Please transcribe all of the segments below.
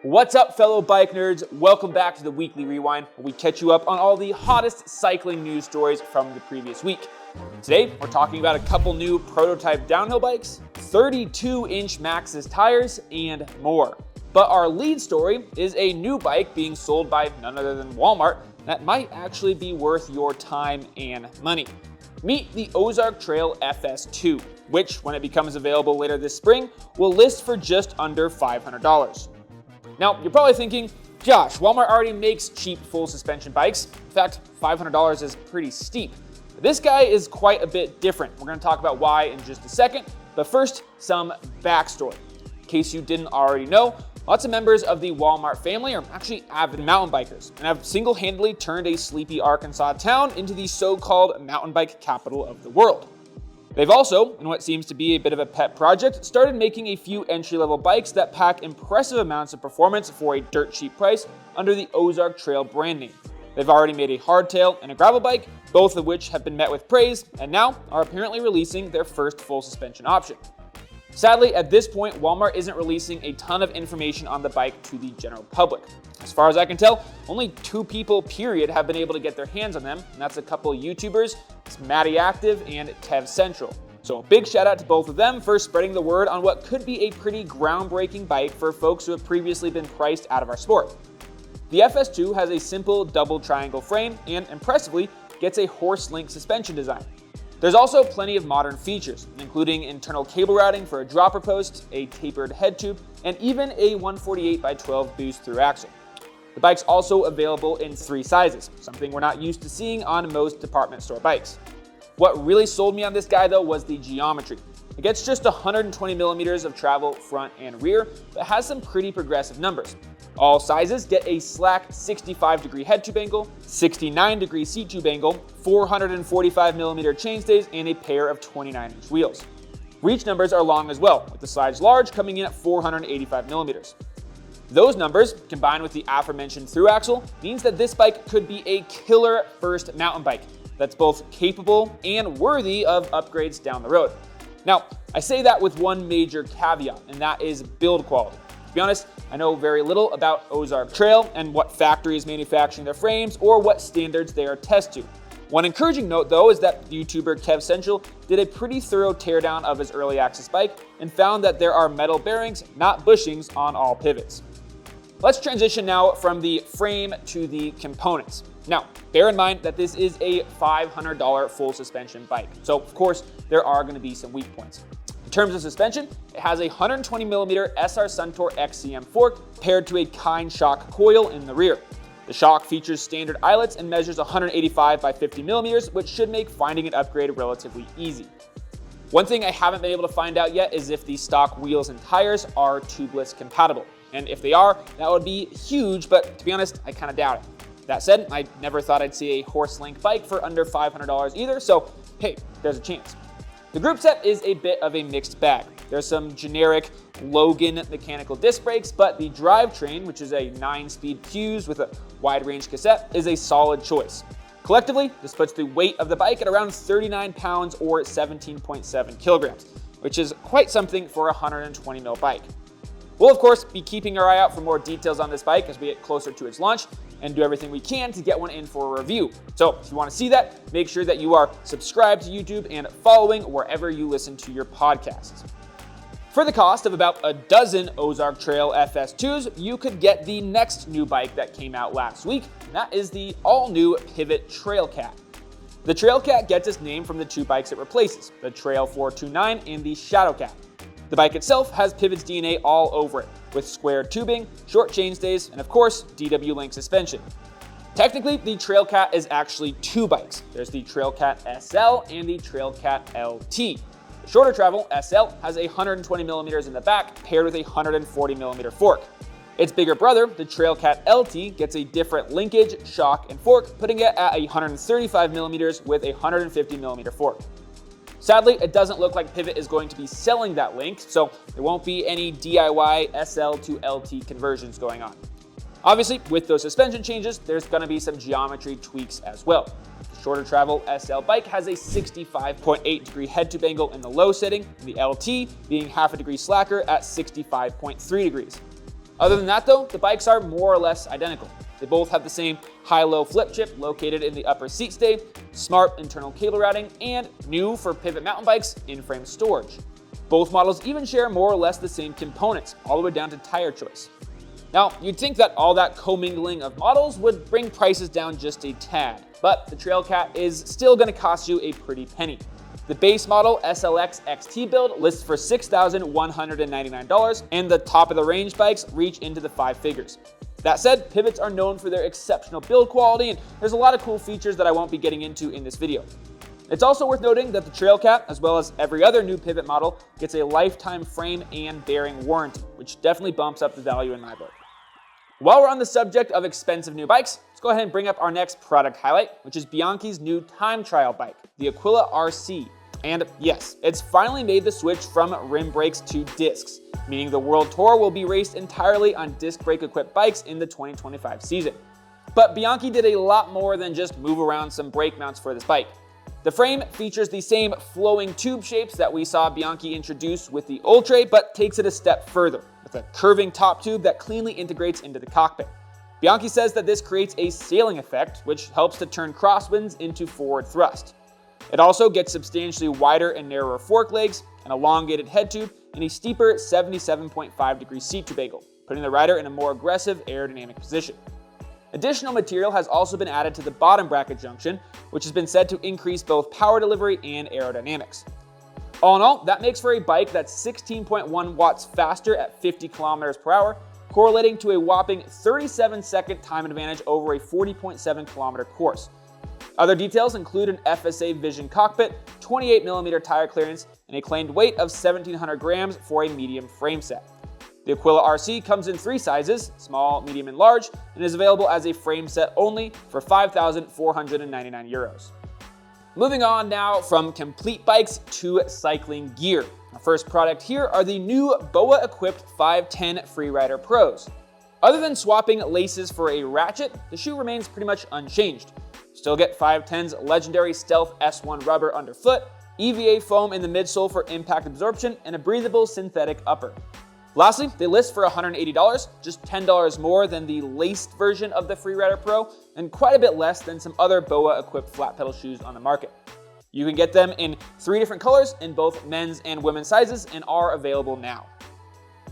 What's up, fellow bike nerds? Welcome back to the Weekly Rewind, where we catch you up on all the hottest cycling news stories from the previous week. Today, we're talking about a couple new prototype downhill bikes, 32-inch Maxxis tires, and more. But our lead story is a new bike being sold by none other than Walmart that might actually be worth your time and money. Meet the Ozark Trail FS.2, which, when it becomes available later this spring, will list for just under $500. Now, you're probably thinking, Josh, Walmart already makes cheap full suspension bikes. In fact, $500 is pretty steep. But this guy is quite a bit different. We're going to talk about why in just a second, but first, some backstory. In case you didn't already know, lots of members of the Walmart family are actually avid mountain bikers and have single-handedly turned a sleepy Arkansas town into the so-called mountain bike capital of the world. They've also, in what seems to be a bit of a pet project, started making a few entry-level bikes that pack impressive amounts of performance for a dirt cheap price under the Ozark Trail brand name. They've already made a hardtail and a gravel bike, both of which have been met with praise, and now are apparently releasing their first full suspension option. Sadly, at this point, Walmart isn't releasing a ton of information on the bike to the general public. As far as I can tell, only 2 people, period, have been able to get their hands on them, and that's a couple of YouTubers, it's Matty Active and Tev Central. So a big shout out to both of them for spreading the word on what could be a pretty groundbreaking bike for folks who have previously been priced out of our sport. The FS.2 has a simple double triangle frame and, impressively, gets a horse-link suspension design. There's also plenty of modern features, including internal cable routing for a dropper post, a tapered head tube, and even a 148x12 boost through axle. The bike's also available in 3 sizes, something we're not used to seeing on most department store bikes. What really sold me on this guy though was the geometry. It gets just 120 millimeters of travel front and rear, but has some pretty progressive numbers. All sizes get a slack 65-degree head tube angle, 69-degree seat tube angle, 445mm chainstays, and a pair of 29-inch wheels. Reach numbers are long as well, with the size large coming in at 485mm. Those numbers, combined with the aforementioned through axle, means that this bike could be a killer first mountain bike that's both capable and worthy of upgrades down the road. Now, I say that with one major caveat, and that is build quality. To be honest, I know very little about Ozark Trail and what factory is manufacturing their frames or what standards they are tested to. One encouraging note though is that YouTuber Tev Central did a pretty thorough teardown of his early access bike and found that there are metal bearings, not bushings, on all pivots. Let's transition now from the frame to the components. Now, bear in mind that this is a $500 full suspension bike, so of course there are going to be some weak points. In terms of suspension, it has a 120mm SR Suntour XCM fork paired to a Kind shock coil in the rear. The shock features standard eyelets and measures 185x50mm, which should make finding an upgrade relatively easy. One thing I haven't been able to find out yet is if the stock wheels and tires are tubeless compatible. And if they are, that would be huge, but to be honest, I kind of doubt it. That said, I never thought I'd see a horse-link bike for under $500 either, so hey, there's a chance. The group set is a bit of a mixed bag. There's some generic Logan mechanical disc brakes, but the drivetrain, which is a 9-speed fuse with a wide-range cassette, is a solid choice. Collectively, this puts the weight of the bike at around 39 pounds or 17.7 kilograms, which is quite something for a 120mm bike. We'll of course be keeping our eye out for more details on this bike as we get closer to its launch and do everything we can to get one in for a review. So if you want to see that, make sure that you are subscribed to YouTube and following wherever you listen to your podcasts. For the cost of about a dozen Ozark Trail FS.2s, you could get the next new bike that came out last week, and that is the all-new Pivot Trailcat. The Trailcat gets its name from the 2 bikes it replaces, the Trail 429 and the Shadowcat. The bike itself has Pivot's DNA all over it, with square tubing, short chainstays, and of course, DW link suspension. Technically, the Trailcat is actually 2 bikes. There's the Trailcat SL and the Trailcat LT. The shorter travel SL has 120mm in the back paired with a 140mm fork. Its bigger brother, the Trailcat LT, gets a different linkage, shock, and fork, putting it at 135mm with a 150mm fork. Sadly, it doesn't look like Pivot is going to be selling that link, so there won't be any DIY SL to LT conversions going on. Obviously, with those suspension changes, there's going to be some geometry tweaks as well. The shorter travel SL bike has a 65.8 degree head tube angle in the low setting, and the LT being half a degree slacker at 65.3 degrees. Other than that though, the bikes are more or less identical. They both have the same high-low flip chip located in the upper seat stay, smart internal cable routing, and new for pivot mountain bikes, in-frame storage. Both models even share more or less the same components, all the way down to tire choice. Now, you'd think that all that commingling of models would bring prices down just a tad, but the Trailcat is still going to cost you a pretty penny. The base model SLX XT build lists for $6,199, and the top of the range bikes reach into the 5 figures. That said, pivots are known for their exceptional build quality, and there's a lot of cool features that I won't be getting into in this video. It's also worth noting that the Trailcat, as well as every other new pivot model, gets a lifetime frame and bearing warranty, which definitely bumps up the value in my book. While we're on the subject of expensive new bikes, let's go ahead and bring up our next product highlight, which is Bianchi's new time trial bike, the Aquila RC. And yes, it's finally made the switch from rim brakes to discs, meaning the World Tour will be raced entirely on disc brake equipped bikes in the 2025 season. But Bianchi did a lot more than just move around some brake mounts for this bike. The frame features the same flowing tube shapes that we saw Bianchi introduce with the Ultra, but takes it a step further, with a curving top tube that cleanly integrates into the cockpit. Bianchi says that this creates a sailing effect, which helps to turn crosswinds into forward thrust. It also gets substantially wider and narrower fork legs, an elongated head tube, and a steeper 77.5-degree seat tube angle, putting the rider in a more aggressive aerodynamic position. Additional material has also been added to the bottom bracket junction, which has been said to increase both power delivery and aerodynamics. All in all, that makes for a bike that's 16.1 watts faster at 50 kilometers per hour, correlating to a whopping 37-second time advantage over a 40.7 kilometer course. Other details include an FSA Vision cockpit, 28mm tire clearance, and a claimed weight of 1,700 grams for a medium frame set. The Aquila RC comes in 3 sizes, small, medium, and large, and is available as a frame set only for €5,499. Moving on now from complete bikes to cycling gear. Our first product here are the new BOA-equipped 510 Freerider Pros. Other than swapping laces for a ratchet, the shoe remains pretty much unchanged. Still get 510's legendary Stealth S1 rubber underfoot, EVA foam in the midsole for impact absorption, and a breathable synthetic upper. Lastly, they list for $180, just $10 more than the laced version of the Freerider Pro, and quite a bit less than some other BOA-equipped flat pedal shoes on the market. You can get them in 3 different colors in both men's and women's sizes and are available now.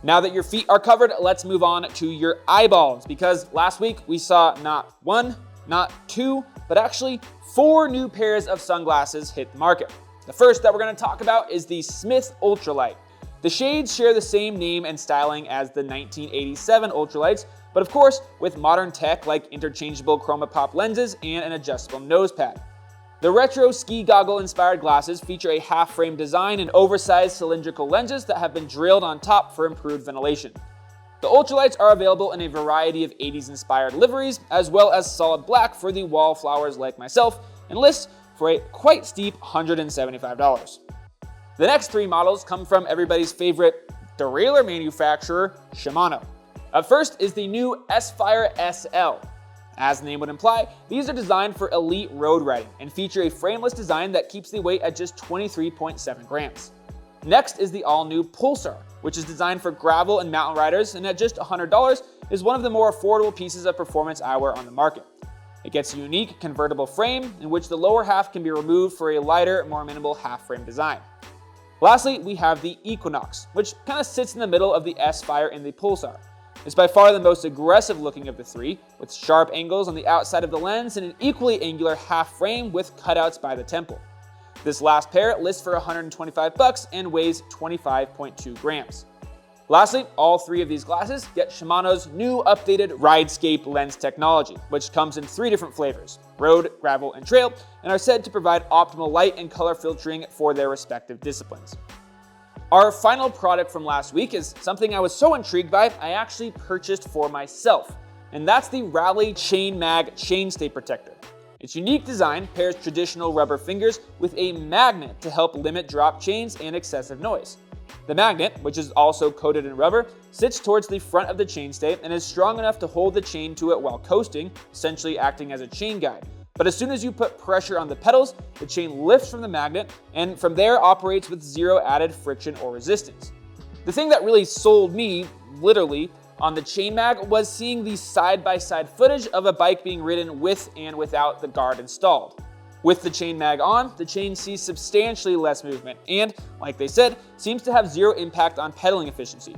Now that your feet are covered, let's move on to your eyeballs, because last week we saw not 1, not 2, but actually 4 new pairs of sunglasses hit the market. The first that we're going to talk about is the SMITH Ultralight. The shades share the same name and styling as the 1987 Ultralights, but of course with modern tech like interchangeable chroma pop lenses and an adjustable nose pad. The retro ski goggle inspired glasses feature a half-frame design and oversized cylindrical lenses that have been drilled on top for improved ventilation. The Ultralights are available in a variety of 80s inspired liveries, as well as solid black for the wallflowers like myself, and lists for a quite steep $175. The next 3 models come from everybody's favorite derailleur manufacturer, Shimano. Up first is the new S-Fire SL. As the name would imply, these are designed for elite road riding and feature a frameless design that keeps the weight at just 23.7 grams. Next is the all-new Pulsar, which is designed for gravel and mountain riders, and at just $100 is one of the more affordable pieces of performance eyewear on the market. It gets a unique convertible frame in which the lower half can be removed for a lighter, more minimal half-frame design. Lastly, we have the Equinox, which kind of sits in the middle of the S-Fire and the Pulsar. It's by far the most aggressive looking of the 3, with sharp angles on the outside of the lens and an equally angular half frame with cutouts by the temple. This last pair lists for $125 and weighs 25.2 grams. Lastly, all 3 of these glasses get Shimano's new updated Ridescape lens technology, which comes in 3 different flavors, road, gravel, and trail, and are said to provide optimal light and color filtering for their respective disciplines. Our final product from last week is something I was so intrigued by, I actually purchased for myself, and that's the Raleigh Chain Mag Chainstay Protector. Its unique design pairs traditional rubber fingers with a magnet to help limit drop chains and excessive noise. The magnet, which is also coated in rubber, sits towards the front of the chainstay and is strong enough to hold the chain to it while coasting, essentially acting as a chain guide. But as soon as you put pressure on the pedals, the chain lifts from the magnet and from there operates with 0 added friction or resistance. The thing that really sold me, literally, on the chain mag was seeing the side-by-side footage of a bike being ridden with and without the guard installed. With the chain mag on, the chain sees substantially less movement and, like they said, seems to have zero impact on pedaling efficiency.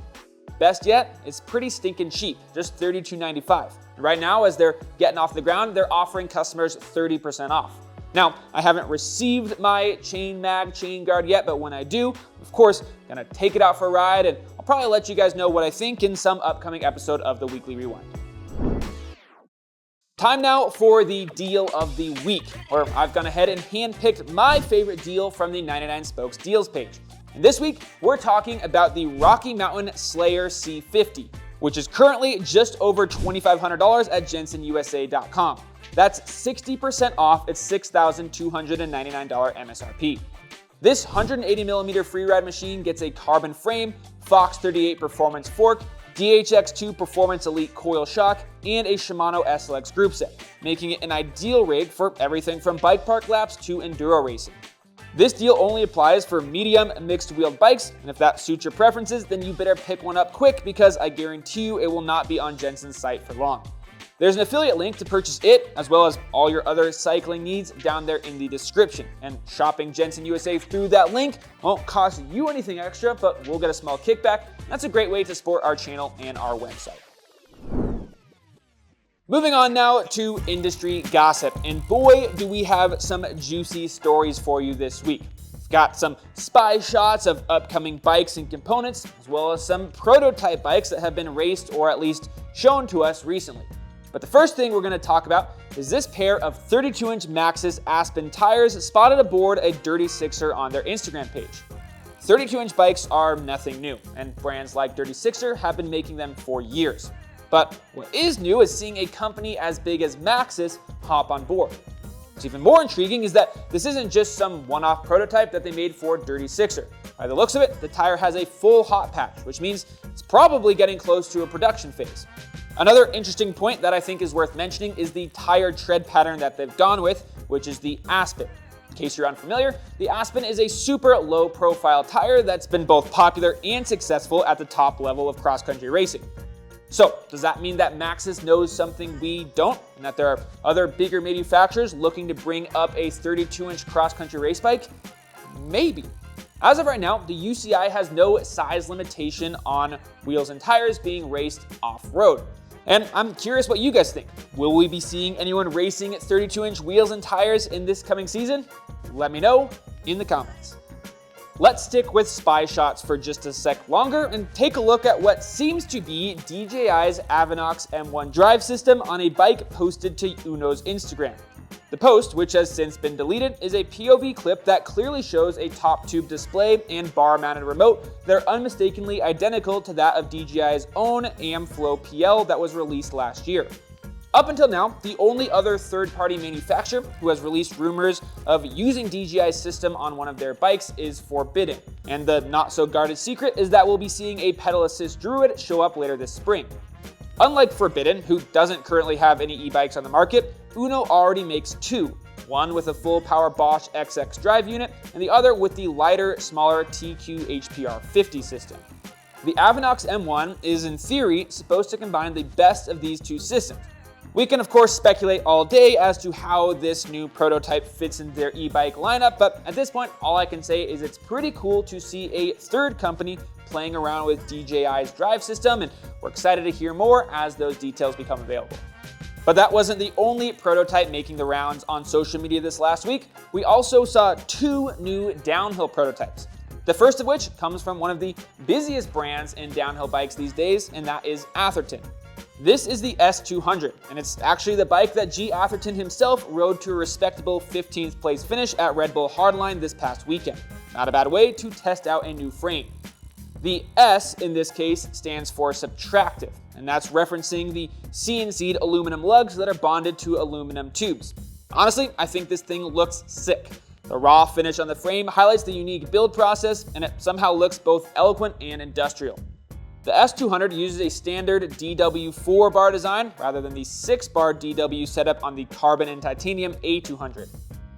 Best yet, it's pretty stinking cheap, just $32.95. And right now, as they're getting off the ground, they're offering customers 30% off. Now, I haven't received my chain mag chain guard yet, but when I do, of course, gonna take it out for a ride, and I'll probably let you guys know what I think in some upcoming episode of the Weekly Rewind. Time now for the deal of the week, where I've gone ahead and handpicked my favorite deal from the 99 Spokes deals page. And this week, we're talking about the Rocky Mountain Slayer C50, which is currently just over $2,500 at jensenusa.com. That's 60% off its $6,299 MSRP. This 180mm freeride machine gets a carbon frame, Fox 38 performance fork, DHX2 Performance Elite coil shock, and a Shimano SLX group set, making it an ideal rig for everything from bike park laps to enduro racing. This deal only applies for medium mixed-wheeled bikes, and if that suits your preferences, then you better pick one up quick because I guarantee you it will not be on Jensen's site for long. There's an affiliate link to purchase it, as well as all your other cycling needs down there in the description. And shopping Jensen USA through that link won't cost you anything extra, but we'll get a small kickback. That's a great way to support our channel and our website. Moving on now to industry gossip, and boy, do we have some juicy stories for you this week. We've got some spy shots of upcoming bikes and components, as well as some prototype bikes that have been raced or at least shown to us recently. But the first thing we're going to talk about is this pair of 32-inch Maxxis Aspen tires spotted aboard a Dirty Sixer on their Instagram page. 32-inch bikes are nothing new, and brands like Dirty Sixer have been making them for years. But what is new is seeing a company as big as Maxxis hop on board. What's even more intriguing is that this isn't just some one-off prototype that they made for Dirty Sixer. By the looks of it, the tire has a full hot patch, which means it's probably getting close to a production phase. Another interesting point that I think is worth mentioning is the tire tread pattern that they've gone with, which is the Aspen. In case you're unfamiliar, the Aspen is a super low-profile tire that's been both popular and successful at the top level of cross-country racing. So, does that mean that Maxxis knows something we don't, and that there are other bigger manufacturers looking to bring up a 32-inch cross-country race bike? Maybe. As of right now, the UCI has no size limitation on wheels and tires being raced off-road. And I'm curious what you guys think. Will we be seeing anyone racing at 32-inch wheels and tires in this coming season? Let me know in the comments. Let's stick with spy shots for just a sec longer and take a look at what seems to be DJI's Avinox M1 drive system on a bike posted to UNNO's Instagram. The post, which has since been deleted, is a POV clip that clearly shows a top tube display and bar-mounted remote that are unmistakably identical to that of DJI's own AmFlow PL that was released last year. Up until now, the only other third-party manufacturer who has released rumors of using DJI's system on one of their bikes is Forbidden, and the not-so-guarded secret is that we'll be seeing a pedal assist Druid show up later this spring. Unlike Forbidden, who doesn't currently have any e-bikes on the market, UNNO already makes two, one with a full power Bosch XX drive unit and the other with the lighter, smaller TQ HPR 50 system. The Avinox M1 is in theory supposed to combine the best of these two systems. We can of course speculate all day as to how this new prototype fits into their e-bike lineup, but at this point all I can say is it's pretty cool to see a third company playing around with DJI's drive system, and we're excited to hear more as those details become available. But that wasn't the only prototype making the rounds on social media this last week. We also saw two new downhill prototypes. The first of which comes from one of the busiest brands in downhill bikes these days, and that is Atherton. This is the S200, and it's actually the bike that G. Atherton himself rode to a respectable 15th place finish at Red Bull Hardline this past weekend. Not a bad way to test out a new frame. The S in this case stands for subtractive, and that's referencing the CNC'd aluminum lugs that are bonded to aluminum tubes. Honestly, I think this thing looks sick. The raw finish on the frame highlights the unique build process, and it somehow looks both eloquent and industrial. The S200 uses a standard DW4 bar design rather than the 6-bar DW setup on the carbon and titanium A200.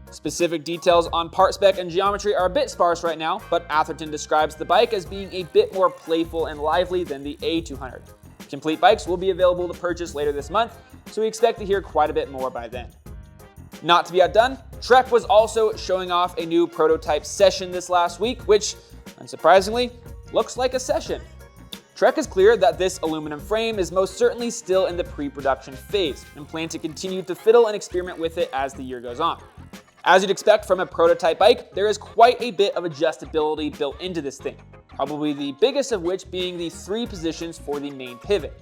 Specific details on part spec and geometry are a bit sparse right now, but Atherton describes the bike as being a bit more playful and lively than the A200. Complete bikes will be available to purchase later this month, so we expect to hear quite a bit more by then. Not to be outdone, Trek was also showing off a new prototype session this last week, which, unsurprisingly, looks like a session. Trek is clear that this aluminum frame is most certainly still in the pre-production phase and plan to continue to fiddle and experiment with it as the year goes on. As you'd expect from a prototype bike, there is quite a bit of adjustability built into this thing, probably the biggest of which being the 3 positions for the main pivot.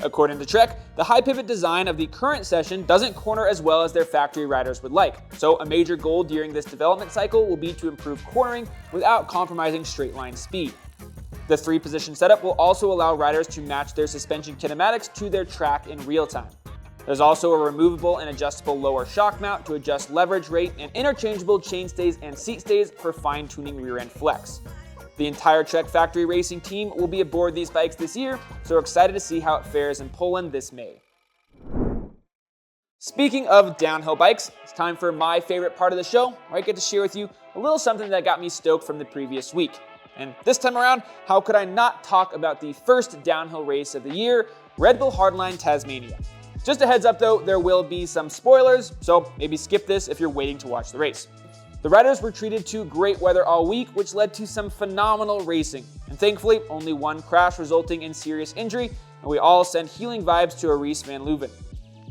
According to Trek, the high pivot design of the current session doesn't corner as well as their factory riders would like, so a major goal during this development cycle will be to improve cornering without compromising straight line speed. The 3-position setup will also allow riders to match their suspension kinematics to their track in real time. There's also a removable and adjustable lower shock mount to adjust leverage rate and interchangeable chainstays and seat stays for fine-tuning rear-end flex. The entire Trek factory racing team will be aboard these bikes this year, so we're excited to see how it fares in Poland this May. Speaking of downhill bikes, it's time for my favorite part of the show, where I get to share with you a little something that got me stoked from the previous week. And this time around, how could I not talk about the first downhill race of the year, Red Bull Hardline Tasmania. Just a heads up though, there will be some spoilers, so maybe skip this if you're waiting to watch the race. The riders were treated to great weather all week, which led to some phenomenal racing, and thankfully only one crash resulting in serious injury, and we all send healing vibes to Arise van Leuven.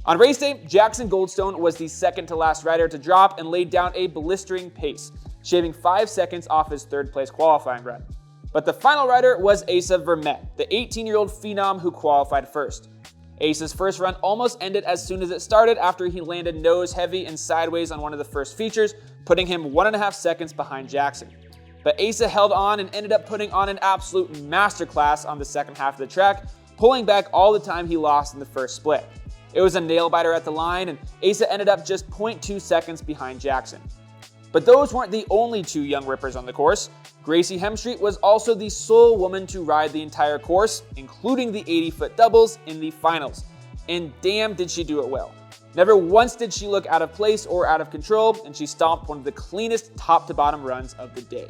On race day, Jackson Goldstone was the second to last rider to drop and laid down a blistering pace, shaving 5 seconds off his 3rd place qualifying run. But the final rider was Asa Vermette, the 18-year-old phenom who qualified first. Asa's first run almost ended as soon as it started after he landed nose heavy and sideways on one of the first features, putting him 1.5 seconds behind Jackson. But Asa held on and ended up putting on an absolute masterclass on the second half of the track, pulling back all the time he lost in the first split. It was a nail-biter at the line, and Asa ended up just 0.2 seconds behind Jackson. But those weren't the only 2 young rippers on the course. Gracie Hemstreet was also the sole woman to ride the entire course, including the 80-foot doubles in the finals. And damn did she do it well. Never once did she look out of place or out of control, and she stomped one of the cleanest top-to-bottom runs of the day.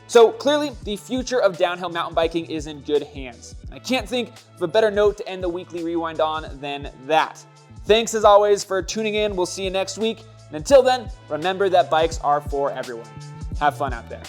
So clearly, the future of downhill mountain biking is in good hands. I can't think of a better note to end the weekly rewind on than that. Thanks as always for tuning in. We'll see you next week. And until then, remember that bikes are for everyone. Have fun out there.